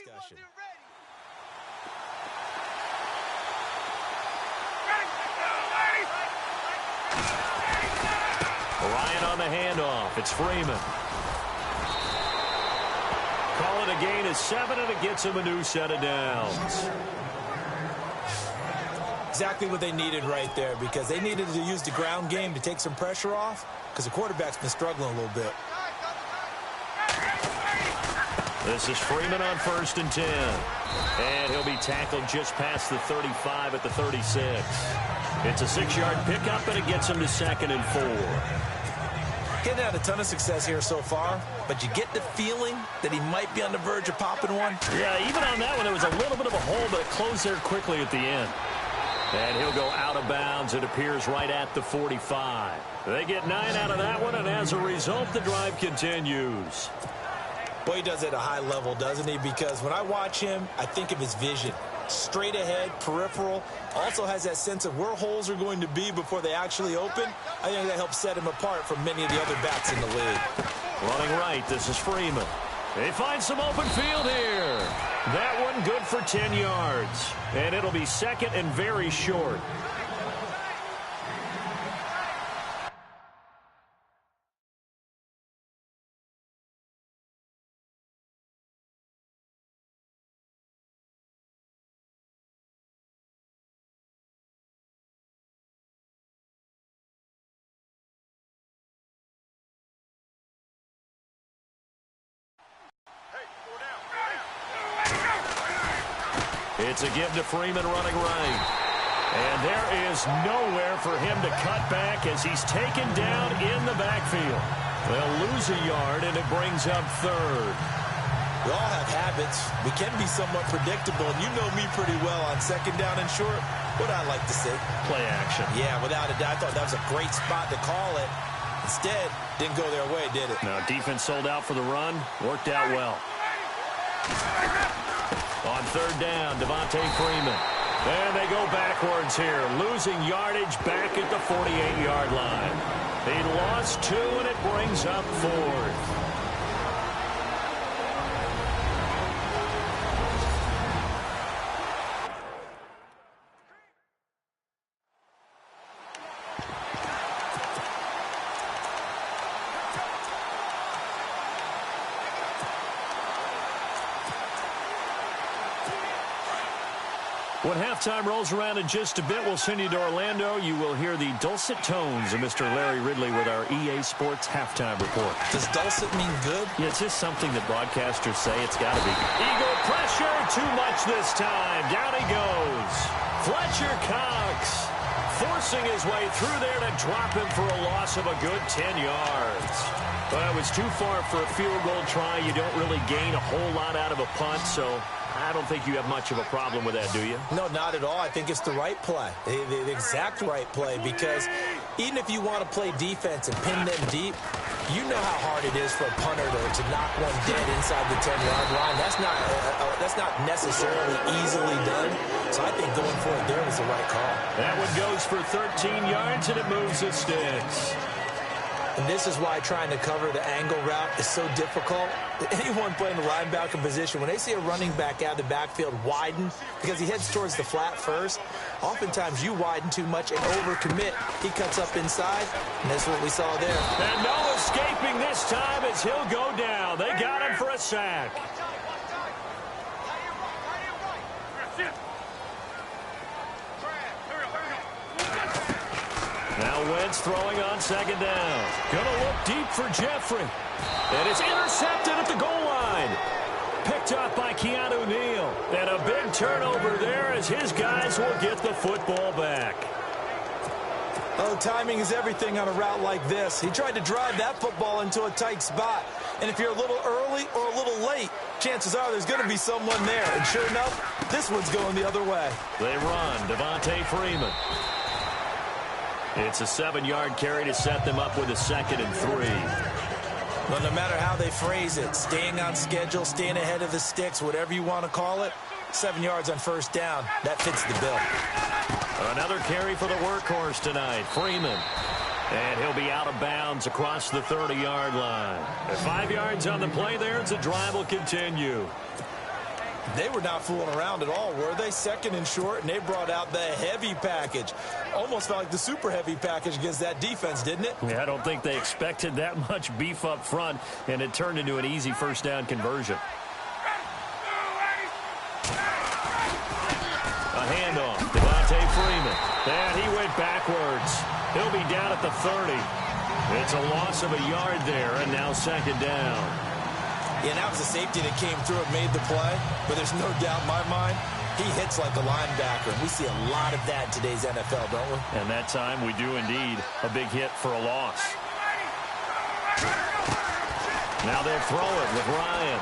discussion. Ryan on the handoff. It's Freeman. Call it a gain of 7, and it gets him a new set of downs. Exactly what they needed right there, because they needed to use the ground game to take some pressure off, because the quarterback's been struggling a little bit. This is Freeman on 1st and 10. And he'll be tackled just past the 35 at the 36. It's a 6-yard pickup, and it gets him to 2nd and 4. Getting had a ton of success here so far, but you get the feeling that he might be on the verge of popping one. Yeah, even on that one, there was a little bit of a hole, but it closed there quickly at the end. And he'll go out of bounds. It appears right at the 45. They get 9 out of that one, and as a result, the drive continues. Boy, he does it at a high level, doesn't he? Because when I watch him, I think of his vision. Straight ahead, peripheral. Also has that sense of where holes are going to be before they actually open. I think that helps set him apart from many of the other backs in the league. Running right, this is Freeman. They find some open field here. That one good for 10 yards. And it'll be 2nd and very short. It's a give to Freeman running right. And there is nowhere for him to cut back as he's taken down in the backfield. They'll lose a yard, and it brings up 3rd. We all have habits. We can be somewhat predictable, and you know me pretty well on 2nd down and short. What I like to see? Play action. Yeah, without a doubt. I thought that was a great spot to call it. Instead, didn't go their way, did it? Now, defense sold out for the run. Worked out well. On 3rd down, Devontae Freeman. And they go backwards here, losing yardage back at the 48-yard line. He lost 2, and it brings up 4th. When halftime rolls around in just a bit, we'll send you to Orlando. You will hear the dulcet tones of Mr. Larry Ridley with our EA Sports halftime report. Does dulcet mean good? Yeah, it's just something that broadcasters say it's got to be. Eagle pressure, too much this time. Down he goes. Fletcher Cox forcing his way through there to drop him for a loss of a good 10 yards. But it was too far for a field goal try. You don't really gain a whole lot out of a punt, so I don't think you have much of a problem with that, do you? No, not at all. I think it's the right play, the exact right play, because even if you want to play defense and pin them deep, you know how hard it is for a punter to knock one dead inside the 10-yard line. That's not necessarily easily done. So I think going for it there was the right call. That one goes for 13 yards, and it moves the sticks. And this is why trying to cover the angle route is so difficult. Anyone playing the linebacker position, when they see a running back out of the backfield widen because he heads towards the flat first, oftentimes you widen too much and overcommit. He cuts up inside, and that's what we saw there. And no escaping this time as he'll go down. They got him for a sack. Now Wentz throwing on 2nd down. Gonna look deep for Jeffrey. And it's intercepted at the goal line. Picked up by Keanu Neal. And a big turnover there as his guys will get the football back. Oh, timing is everything on a route like this. He tried to drive that football into a tight spot. And if you're a little early or a little late, chances are there's going to be someone there. And sure enough, this one's going the other way. They run. Devontae Freeman. It's a 7-yard carry to set them up with a 2nd and 3. Well, no matter how they phrase it, staying on schedule, staying ahead of the sticks, whatever you want to call it, 7 yards on 1st down, that fits the bill. Another carry for the workhorse tonight, Freeman. And he'll be out of bounds across the 30-yard line. At 5 yards on the play there, the drive will continue. They were not fooling around at all, were they? Second and short, and they brought out the heavy package. Almost felt like the super heavy package against that defense, didn't it? Yeah, I don't think they expected that much beef up front, and it turned into an easy first down conversion. A handoff. Devontae Freeman. And he went backwards. He'll be down at the 30. It's a loss of a yard there, and now second down. Yeah, that was a safety that came through and made the play, but there's no doubt in my mind, he hits like a linebacker. We see a lot of that in today's NFL, don't we? And that time we do indeed a big hit for a loss. Now they'll throw it with Ryan.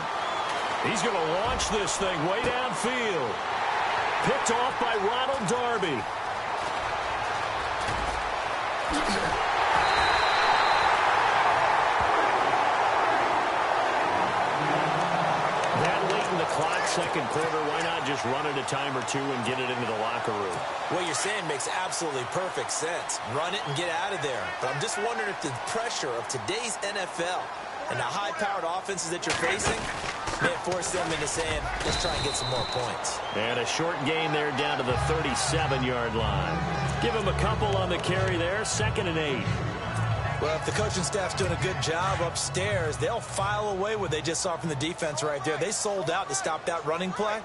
He's going to launch this thing way downfield. Picked off by Ronald Darby. Clock, second quarter, why not just run it a time or two and get it into the locker room? What you're saying makes absolutely perfect sense. Run it and get out of there. But I'm just wondering if the pressure of today's NFL and the high-powered offenses that you're facing may force them into saying, let's try and get some more points. And a short gain there down to the 37-yard line. Give him a couple on the carry there, 2nd and 8. Well, if the coaching staff's doing a good job upstairs, they'll file away what they just saw from the defense right there. They sold out to stop that running play.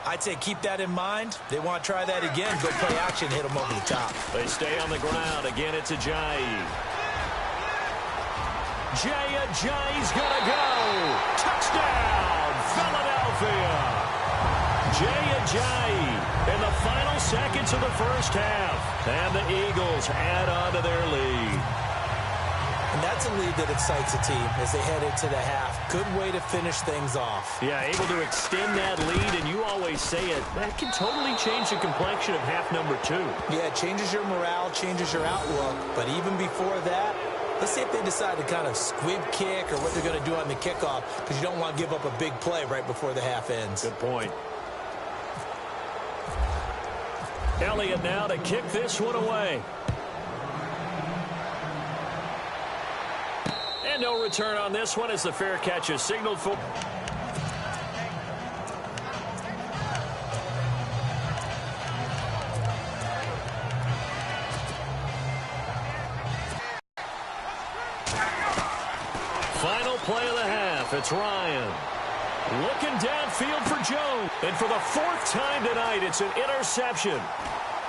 I'd say keep that in mind. They want to try that again. Go play action, hit them over the top. They stay on the ground. Again, it's Ajayi. Ajayi's going to go. Touchdown, Philadelphia. Ajayi in the final seconds of the first half. And the Eagles add on to their lead. And that's a lead that excites a team as they head into the half. Good way to finish things off. Yeah, able to extend that lead, and you always say it, that can totally change the complexion of half number 2. Yeah, it changes your morale, changes your outlook. But even before that, let's see if they decide to kind of squib kick or what they're going to do on the kickoff, because you don't want to give up a big play right before the half ends. Good point. Elliott now to kick this one away. And no return on this one as the fair catch is signaled for. Final play of the half. It's Ryan. Looking downfield for Jones. And for the 4th time tonight, it's an interception.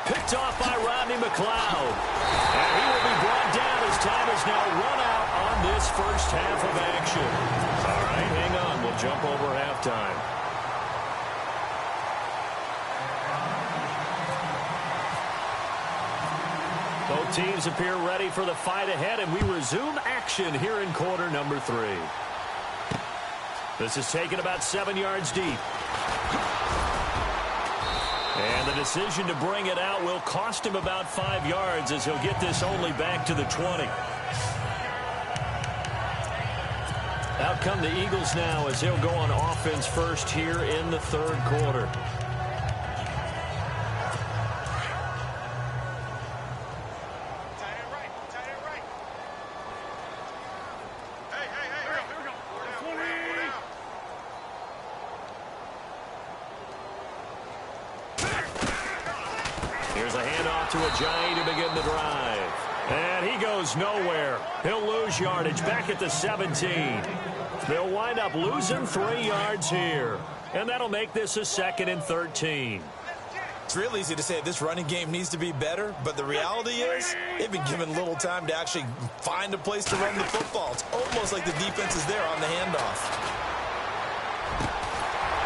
Picked off by Rodney McLeod. And he will be brought down as time is now run out on this first half of action. All right, hang on. We'll jump over halftime. Both teams appear ready for the fight ahead, and we resume action here in quarter number 3. This is taken about 7 yards deep. And the decision to bring it out will cost him about 5 yards as he'll get this only back to the 20. Out come the Eagles now as they'll go on offense first here in the 3rd quarter. Here's a handoff to Ajayi to begin the drive. And he goes nowhere. He'll lose yardage back at the 17. They'll wind up losing 3 yards here. And that'll make this a 2nd and 13. It's real easy to say this running game needs to be better, but the reality is they've been given little time to actually find a place to run the football. It's almost like the defense is there on the handoff.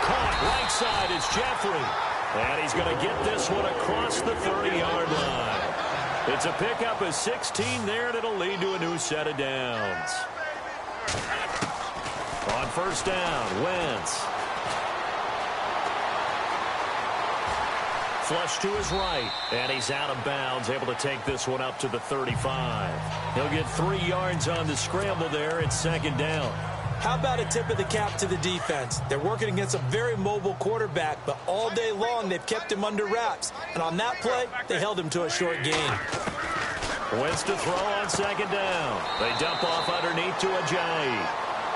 Caught right side is Jeffrey. And he's going to get this one across the 30-yard line. It's a pickup of 16 there, and it'll lead to a new set of downs. On first down, Wentz. Flush to his right, and he's out of bounds, able to take this one up to the 35. He'll get 3 yards on the scramble there at 2nd down. How about a tip of the cap to the defense? They're working against a very mobile quarterback, but all day long they've kept him under wraps. And on that play, they held him to a short gain. Wentz to throw on 2nd down. They dump off underneath to Ajayi.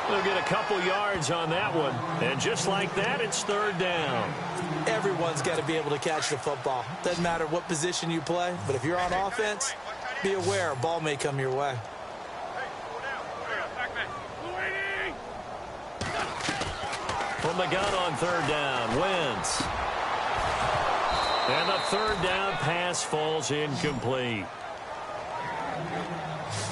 They'll get a couple yards on that one. And just like that, it's third down. Everyone's got to be able to catch the football. Doesn't matter what position you play, but if you're on offense, be aware a ball may come your way. From the gun on third down, Wentz. And the third down pass falls incomplete.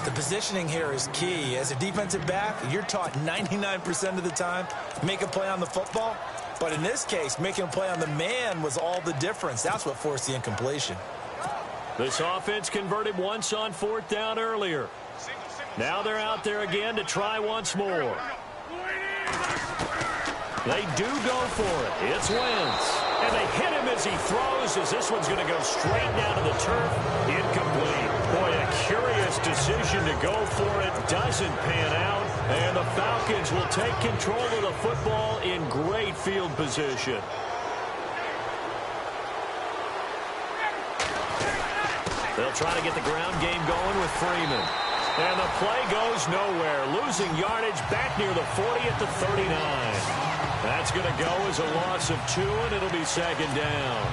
The positioning here is key. As a defensive back, you're taught 99% of the time, make a play on the football. But in this case, making a play on the man was all the difference. That's what forced the incompletion. This offense converted once on fourth down earlier. Now they're out there again to try once more. They do go for it. It's Wentz. And they hit him as he throws, as this one's going to go straight down to the turf. Incomplete. Boy, a curious decision to go for it. Doesn't pan out. And the Falcons will take control of the football in great field position. They'll try to get the ground game going with Freeman. And the play goes nowhere. Losing yardage back near the 40 at the 39. That's going to go as a loss of 2, and it'll be second down.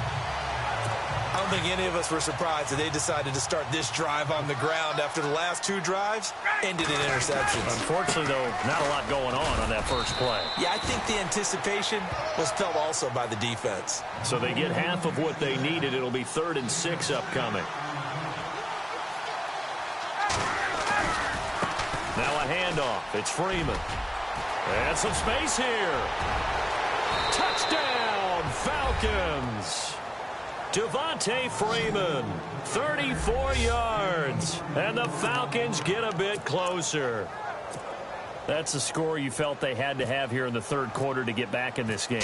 I don't think any of us were surprised that they decided to start this drive on the ground after the last 2 drives ended in interceptions. Unfortunately, though, not a lot going on that first play. Yeah, I think the anticipation was felt also by the defense. So they get half of what they needed. It'll be 3rd and 6 upcoming. Now a handoff. It's Freeman. And some space here. Touchdown, Falcons. Devontae Freeman, 34 yards. And the Falcons get a bit closer. That's the score you felt they had to have here in the third quarter to get back in this game.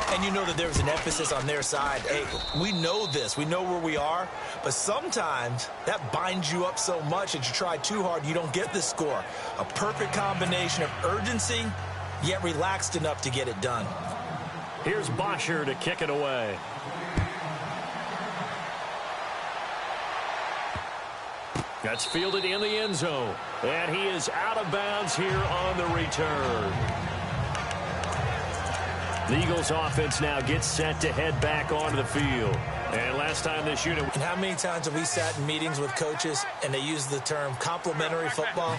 And you know that there was an emphasis on their side. Hey, we know this. We know where we are. But sometimes that binds you up so much that you try too hard, you don't get the score. A perfect combination of urgency, yet relaxed enough to get it done. Here's Bosher to kick it away. That's fielded in the end zone. And he is out of bounds here on the return. The Eagles offense now gets set to head back onto the field. And last time this unit... And how many times have we sat in meetings with coaches and they use the term complementary football?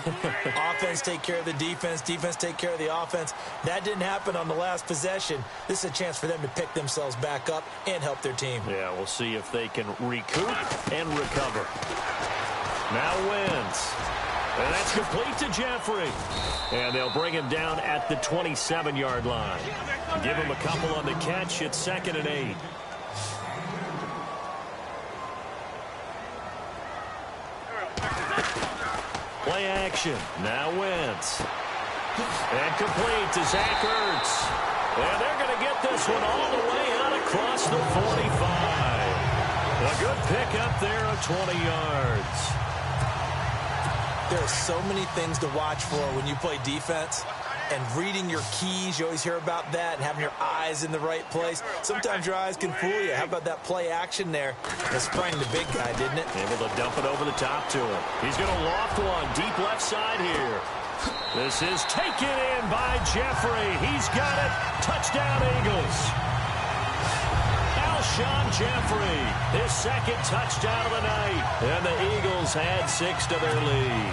Offense take care of the defense, defense take care of the offense. That didn't happen on the last possession. This is a chance for them to pick themselves back up and help their team. Yeah, we'll see if they can recoup and recover. Now Wentz. And that's complete to Jeffrey. And they'll bring him down at the 27-yard line. Give him a couple on the catch. It's 2nd and 8. Play action. Now Wentz. And complete to Zach Ertz. And they're going to get this one all the way out across the 45. A good pick up there of 20 yards. There are so many things to watch for when you play defense. And reading your keys, you always hear about that, and having your eyes in the right place. Sometimes your eyes can fool you. How about that play action there? That sprang the big guy, didn't it? Able to dump it over the top to him. He's going to loft one deep left side here. This is taken in by Jeffrey. He's got it. Touchdown, Eagles. Alshon Jeffrey, his 2nd touchdown of the night. And the Eagles add 6 to their lead.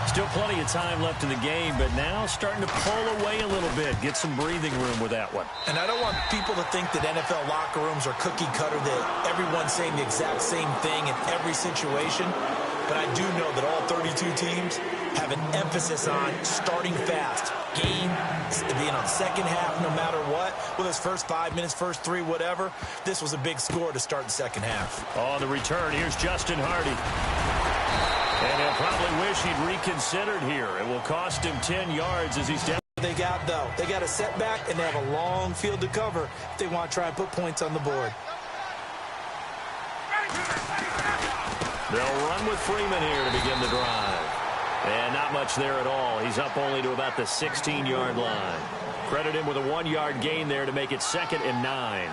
Still plenty of time left in the game, but now starting to pull away a little bit. Get some breathing room with that one. And I don't want people to think that NFL locker rooms are cookie cutter, that everyone's saying the exact same thing in every situation. But I do know that all 32 teams have an emphasis on starting fast. Game, second half, no matter what. Whether it's first 5 minutes, first 3, whatever. This was a big score to start the second half. On the return, here's Justin Hardy. And he'll probably wish he'd reconsidered here. It will cost him 10 yards as he's down. They got, though. They got a setback, and they have a long field to cover if they want to try and put points on the board. They'll run with Freeman here to begin the drive. And not much there at all. He's up only to about the 16-yard line. Credit him with a 1-yard gain there to make it 2nd and 9.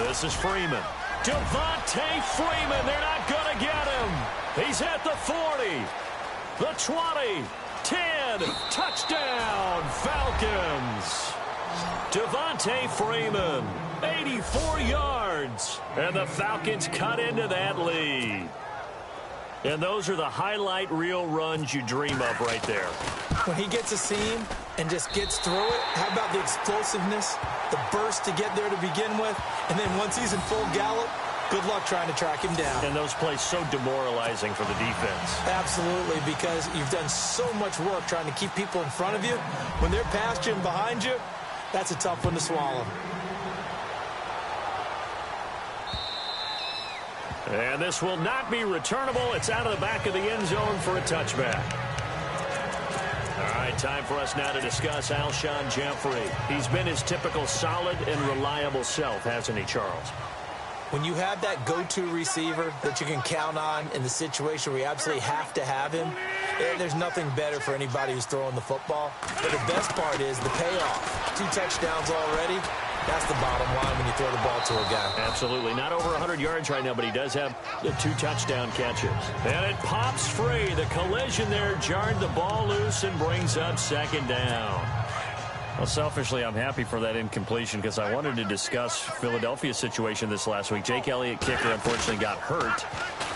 This is Freeman. Devontae Freeman. They're not going to get him. He's at the 40. The 20, 10, touchdown, Falcons. Devontae Freeman, 84 yards, and the Falcons cut into that lead. And those are the highlight reel runs you dream of right there. When he gets a seam and just gets through it, how about the explosiveness, the burst to get there to begin with, and then once he's in full gallop, good luck trying to track him down. And those plays so demoralizing for the defense. Absolutely, because you've done so much work trying to keep people in front of you. When they're past you and behind you, that's a tough one to swallow. And this will not be returnable. It's out of the back of the end zone for a touchback. All right, time for us now to discuss Alshon Jeffrey. He's been his typical solid and reliable self, hasn't he, Charles? When you have that go-to receiver that you can count on in the situation where you absolutely have to have him, there's nothing better for anybody who's throwing the football. But the best part is the payoff. 2 touchdowns already. That's the bottom line when you throw the ball to a guy. Absolutely. Not over 100 yards right now, but he does have the 2 touchdown catches. And it pops free. The collision there jarred the ball loose and brings up second down. Well, selfishly, I'm happy for that incompletion because I wanted to discuss Philadelphia's situation this last week. Jake Elliott, kicker, unfortunately got hurt.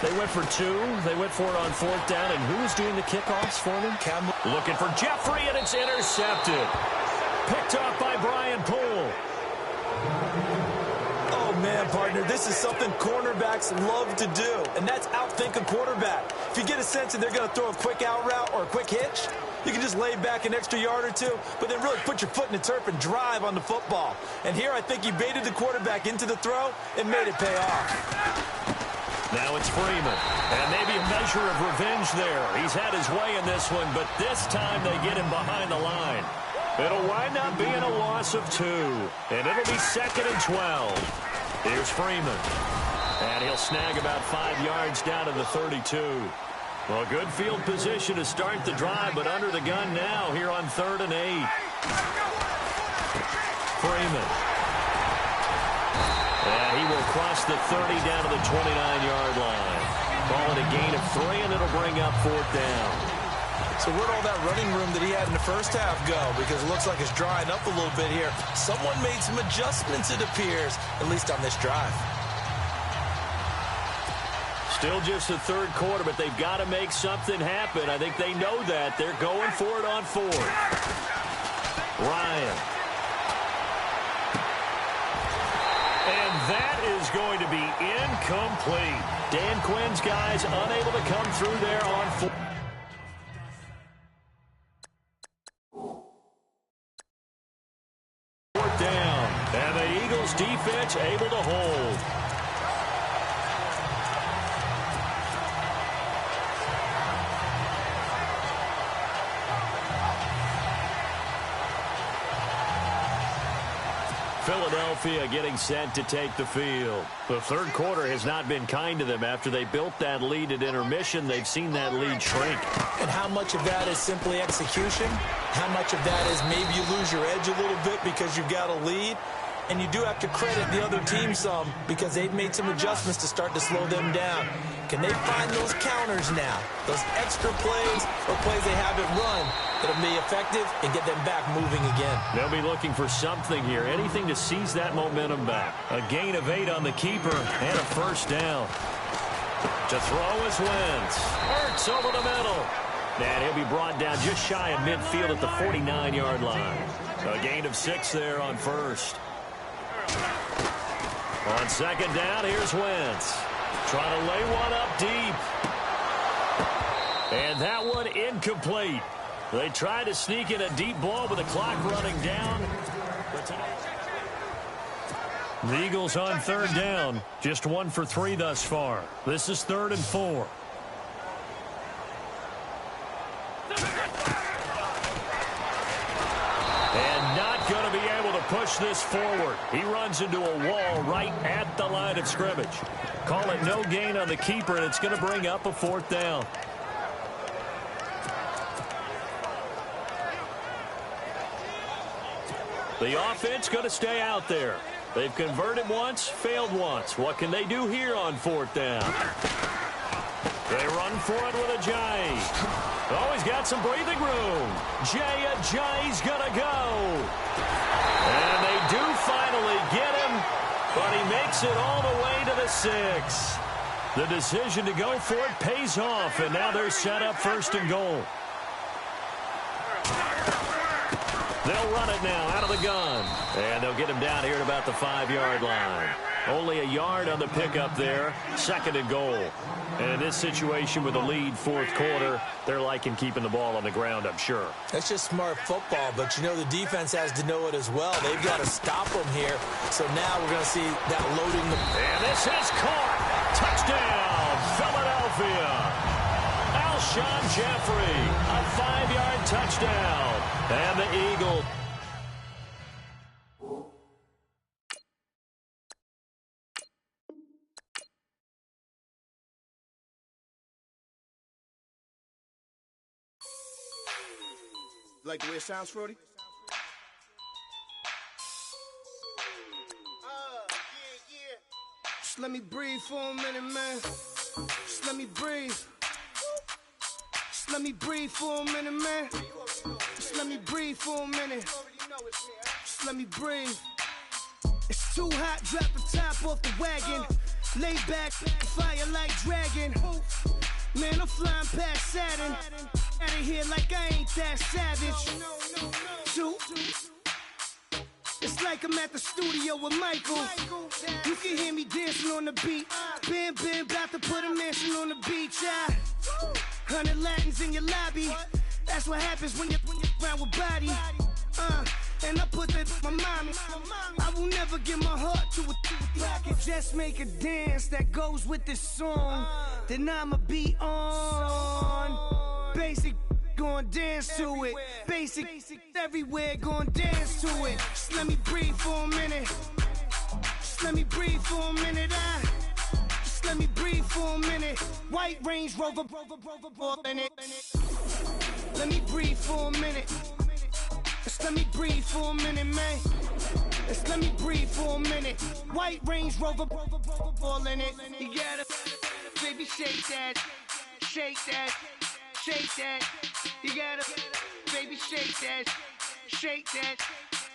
They went for 2. They went for it on 4th down. And who was doing the kickoffs for them? Looking for Jeffrey, and it's intercepted. Picked up by Brian Poole. Oh, man, partner, this is something cornerbacks love to do, and that's outthink a quarterback. If you get a sense that they're going to throw a quick out route or a quick hitch, you can just lay back an extra yard or 2, but then really put your foot in the turf and drive on the football. And here I think he baited the quarterback into the throw and made it pay off. Now it's Freeman, and maybe a measure of revenge there. He's had his way in this one, but this time they get him behind the line. It'll wind up being a loss of 2, and it'll be 2nd and 12. Here's Freeman, and he'll snag about 5 yards down to the 32. Well, good field position to start the drive, but under the gun now here on 3rd and 8. Freeman. And he will cross the 30 down to the 29-yard line. Call it a gain of 3, and it'll bring up 4th down. So where'd all that running room that he had in the first half go? Because it looks like it's drying up a little bit here. Someone made some adjustments, it appears, at least on this drive. Still just the 3rd quarter, but they've got to make something happen. I think they know that. They're going for it on 4th. Ryan. And that is going to be incomplete. Dan Quinn's guys unable to come through there on 4th. Down, and the Eagles defense able to hold. Philadelphia getting set to take the field. The 3rd quarter has not been kind to them. After they built that lead at intermission, they've seen that lead shrink. And how much of that is simply execution? How much of that is maybe you lose your edge a little bit because you've got a lead? And you do have to credit the other team some because they've made some adjustments to start to slow them down. Can they find those counters now? Those extra plays or plays they haven't run that'll be effective and get them back moving again. They'll be looking for something here, anything to seize that momentum back. A gain of 8 on the keeper and a 1st down. To throw is Wentz. Hurts over the middle. And he'll be brought down just shy of midfield at the 49-yard line. A gain of 6 there on 1st. On 2nd down, here's Wentz. Trying to lay one up deep. And that one incomplete. They tried to sneak in a deep ball with the clock running down. The Eagles on 3rd down. Just 1 for 3 thus far. This is 3rd and 4. And not going to be able to push this forward. He runs into a wall right at the line of scrimmage. Call it no gain on the keeper, and it's going to bring up a 4th down. The offense going to stay out there. They've converted once, failed once. What can they do here on 4th down? They run for it with Ajayi. Oh, he's got some breathing room. Jay's gonna go. And they do finally get him, but he makes it all the way to the 6. The decision to go for it pays off, and now they're set up 1st and goal. They'll run it now out of the gun, and they'll get him down here at about the 5-yard line. Only a yard on the pickup there, 2nd and goal. And in this situation with a lead 4th quarter, they're liking keeping the ball on the ground, I'm sure. That's just smart football, but you know the defense has to know it as well. They've got to stop them here. So now we're going to see that loading. And this is caught. Touchdown, Philadelphia. Alshon Jeffrey, a 5-yard touchdown. And the Eagles. Like the way it sounds, Frody? Just let me breathe for a minute, man. Just let me breathe. Just let me breathe for a minute, man. Just let me breathe for a minute. Just let me breathe. It's too hot, drop the top off the wagon. Lay back, fire like dragon. Man, I'm flying past Saturn. Out of here like I ain't that savage. Two. It's like I'm at the studio with Michael. You can hear me dancing on the beat. Bam, bam, about to put a mansion on the beach. 100 Latins in your lobby. That's what happens when you're around with body. And I put that in my mommy. I will never give my heart to a I can just make a dance that goes with this song. Then I'ma be on. Basic, gon' dance to it. Basic, everywhere, gon' dance to it. Just let me breathe for a minute. Just let me breathe for a minute. Just let me breathe for a minute. White Range Rover, in it. Let me breathe for a minute. Just let me breathe for a minute, man. Just let me breathe for a minute. White Range Rover, ball in it. You gotta, baby, shake that, shake that. Shake that, you gotta, baby, shake that, shake that,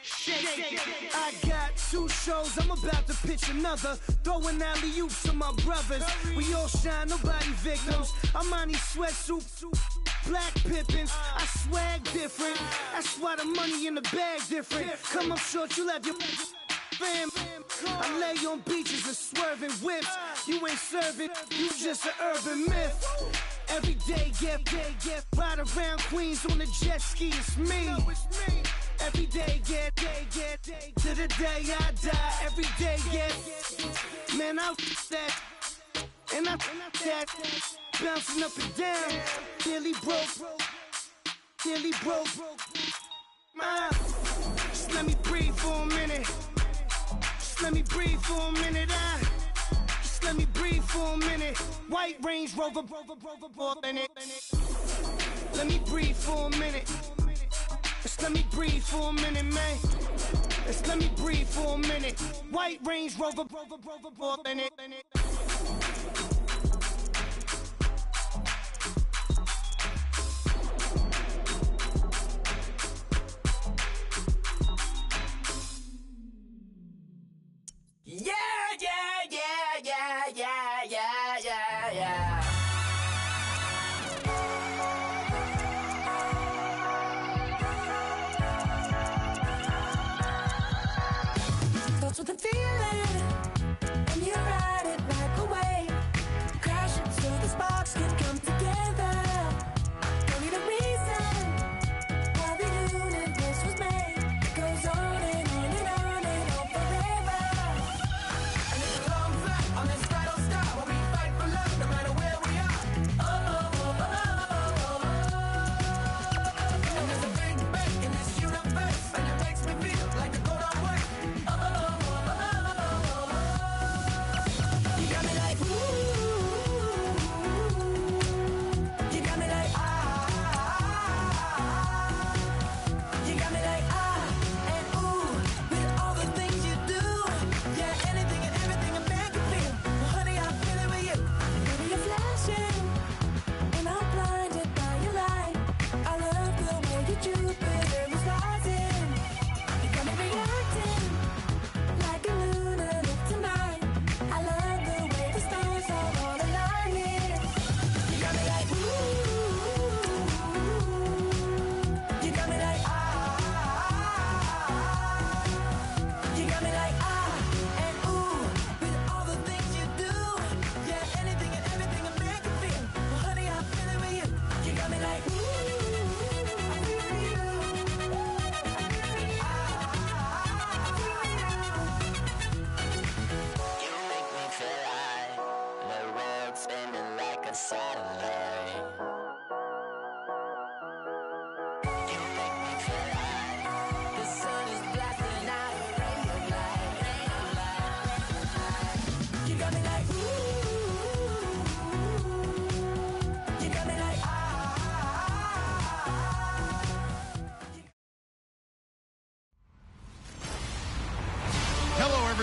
shake that. I got 2 shows, I'm about to pitch another. Throwing alley-oops to my brothers. We all shine, nobody victims. I'm on these sweatsuits, black Pippins. I swag different, that's why the money in the bag different. Come up short, you have your fam. I lay on beaches and swerving whips. You ain't serving, you just an urban myth. Every day, get, ride around Queens on a jet ski, it's me. Every day, get, to the day I die. Every day, get, man, I that, and I that, bouncing up and down. Nearly broke, just let me breathe for a minute. Just let me breathe for a minute. Just let me breathe for a minute. White Range Rover, in it. Let me breathe for a minute. Just let me breathe for a minute, man. Just let me breathe for a minute. White Range Rover, in it. With the feeling, and you ride it like a wave.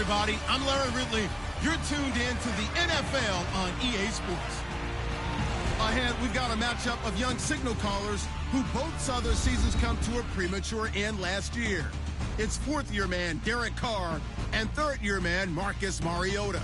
everybody. I'm Larry Ridley. You're tuned in to the NFL on EA Sports. Ahead, we've got a matchup of young signal callers who both saw their seasons come to a premature end last year. It's fourth-year man Derek Carr and third-year man Marcus Mariota.